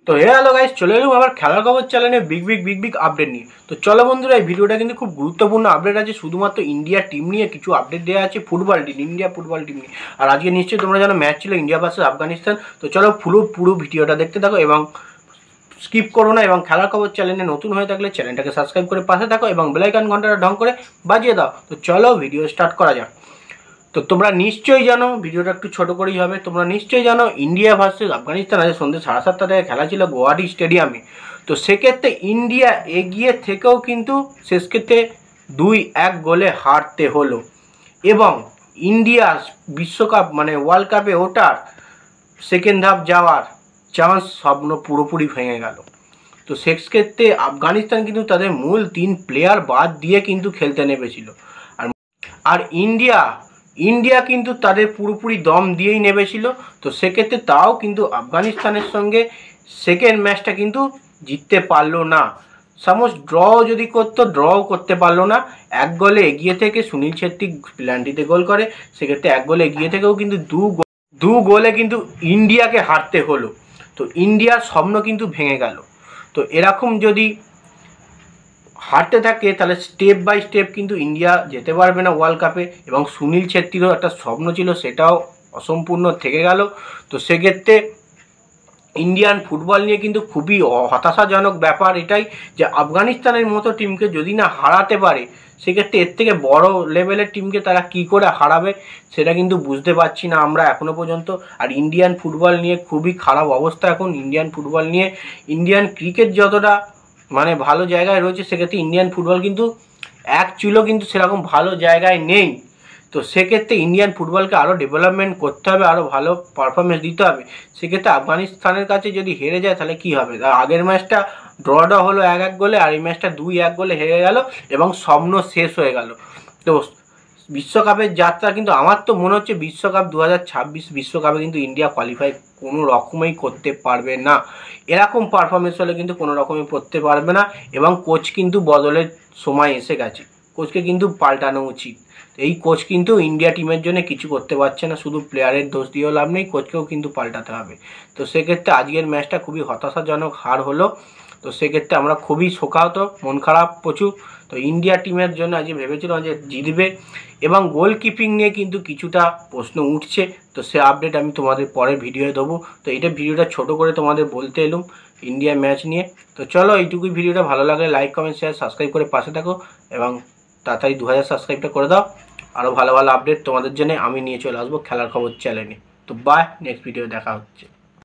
তো hello guys, চলে এলাম আবার খেলার খবর চ্যানেলে বিগ আপডেট নিয়ে। তো চলো বন্ধুরা, এই ভিডিওটা কিন্তু খুব গুরুত্বপূর্ণ আপডেট আছে। শুধুমাত্র ইন্ডিয়া টিম নিয়ে কিছু আপডেট দেওয়া আছে, football team, India football team নিয়ে। আর আজকে নিশ্চয়ই তোমরা জানো ম্যাচ ছিল ইন্ডিয়া ভার্সেস আফগানিস্তান। তো চলো পুরো ভিডিওটা দেখতে থাকো এবং স্কিপ করো না। এবং খেলার খবর চ্যানেলে নতুন হয়ে থাকলে চ্যানেলটাকে সাবস্ক্রাইব করে পাশে থাকো এবং বেল আইকন ঘন্টাটা ঢং করে বাজিয়ে দাও। তো চলো ভিডিও স্টার্ট করা যাক। তো তোমরা নিশ্চয়ই জানো, ভিডিওটা একটু ছোটো করেই হবে, তোমরা নিশ্চয়ই জানো ইন্ডিয়া ভার্সেস আফগানিস্তান আজ সন্ধ্যে 7:30 থেকে খেলা ছিল গুয়াহাটি স্টেডিয়ামে। তো সেক্ষেত্রে ইন্ডিয়া এগিয়ে থেকেও কিন্তু শেষ ক্ষেত্রে 2-1 গোলে হারতে হলো এবং ইন্ডিয়া বিশ্বকাপ মানে ওয়ার্ল্ড কাপে ওঠার সেকেন্ড হাফ যাওয়ার চান্স স্বপ্ন পুরোপুরি ভেঙে গেল। তো শেষ ক্ষেত্রে আফগানিস্তান কিন্তু তাদের মূল 3 প্লেয়ার বাদ দিয়ে কিন্তু খেলতে নেমেছিল। আর ইন্ডিয়া কিন্তু তাদের পুরোপুরি দম দিয়েই নেমেছিল। তো সেক্ষেত্রে তাও কিন্তু আফগানিস্তানের সঙ্গে সেকেন্ড ম্যাচটা কিন্তু জিততে পারলো না। সামোস যদি ড্রও করতে পারলো না। 1 গোলে এগিয়ে থেকে সুনীল ছেত্রী পেনাল্টিতে গোল করে, সেক্ষেত্রে 1 গোলে এগিয়ে থেকেও কিন্তু দু গোলে কিন্তু ইন্ডিয়াকে হারতে হলো। তো ইন্ডিয়ার স্বপ্ন কিন্তু ভেঙে গেল। তো এরকম যদি হারতে থাকে তাহলে স্টেপ বাই স্টেপ কিন্তু ইন্ডিয়া যেতে পারবে না ওয়ার্ল্ড কাপে। এবং সুনীল ছেত্রীরও একটা স্বপ্ন ছিল, সেটাও অসম্পূর্ণ থেকে গেল। তো সেক্ষেত্রে ইন্ডিয়ান ফুটবল নিয়ে কিন্তু খুবই হতাশাজনক ব্যাপার এটাই যে আফগানিস্তানের মতো টিমকে যদি না হারাতে পারে, সেক্ষেত্রে এর থেকে বড় লেভেলের টিমকে তারা কি করে হারাবে সেটা কিন্তু বুঝতে পারছি না আমরা এখনও পর্যন্ত। আর ইন্ডিয়ান ফুটবল নিয়ে খুবই খারাপ অবস্থা এখন ইন্ডিয়ান ফুটবল নিয়ে। ইন্ডিয়ান ক্রিকেট যতটা মানে ভালো জায়গায় রয়েছে, সেক্ষেত্রে ইন্ডিয়ান ফুটবল কিন্তু এক চুলো কিন্তু সেরকম ভালো জায়গায় নেই। তো সেক্ষেত্রে ইন্ডিয়ান ফুটবলকে আরও ডেভেলপমেন্ট করতে হবে, আরও ভালো পারফরমেন্স দিতে হবে। সেক্ষেত্রে আফগানিস্তানের কাছে যদি হেরে যায় তাহলে কী হবে? আগের ম্যাচটা ড্রটা হলো 1-1 গোলে, আর এই ম্যাচটা 2-1 গোলে হেরে গেল এবং স্বপ্ন শেষ হয়ে গেল। তো বিশ্বকাপের যাত্রা কিন্তু আমার তো মনে হচ্ছে বিশ্বকাপ 2026 বিশ্বকাপে কিন্তু ইন্ডিয়া কোয়ালিফাই কোনো রকমই করতে পারবে না। এরকম পারফরমেন্স হলে কিন্তু কোনো রকমই করতে পারবে না। এবং কোচ কিন্তু বদলের সময় এসে গেছে, কোচকে কিন্তু পাল্টানো উচিত। এই কোচ কিন্তু ইন্ডিয়া টিমের জন্য কিছু করতে পারছে না, শুধু প্লেয়ারের দোষ দিয়েও লাভ নেই, কোচকেও কিন্তু পাল্টাতে হবে। তো সেক্ষেত্রে আজকের ম্যাচটা খুবই হতাশাজনক হার হলো। তো সেক্ষেত্রে আমরা খুবই শোকাহত, মন খারাপ প্রচুর। তো ইন্ডিয়া টিমের জন্য আজকে ভেবেছিলাম যে জিতবে এবং গোলকিপিং নিয়ে কিন্তু কিছুটা প্রশ্ন উঠছে। তো সে আপডেট আমি তোমাদের পরের ভিডিওয়ে দেবো। তো এইটা ভিডিওটা ছোট করে তোমাদের বলতে এলুম ইন্ডিয়া ম্যাচ নিয়ে। তো চলো এইটুকুই, ভিডিওটা ভালো লাগলে লাইক কমেন্ট শেয়ার সাবস্ক্রাইব করে পাশে থাকো এবং তাড়াতাড়ি 2000 সাবস্ক্রাইবটা করে দাও। আরও ভালো আপডেট তোমাদের জন্য আমি নিয়ে চলে আসবো খেলার খবর চ্যানেলে। তো বাই, নেক্সট ভিডিও দেখা হচ্ছে।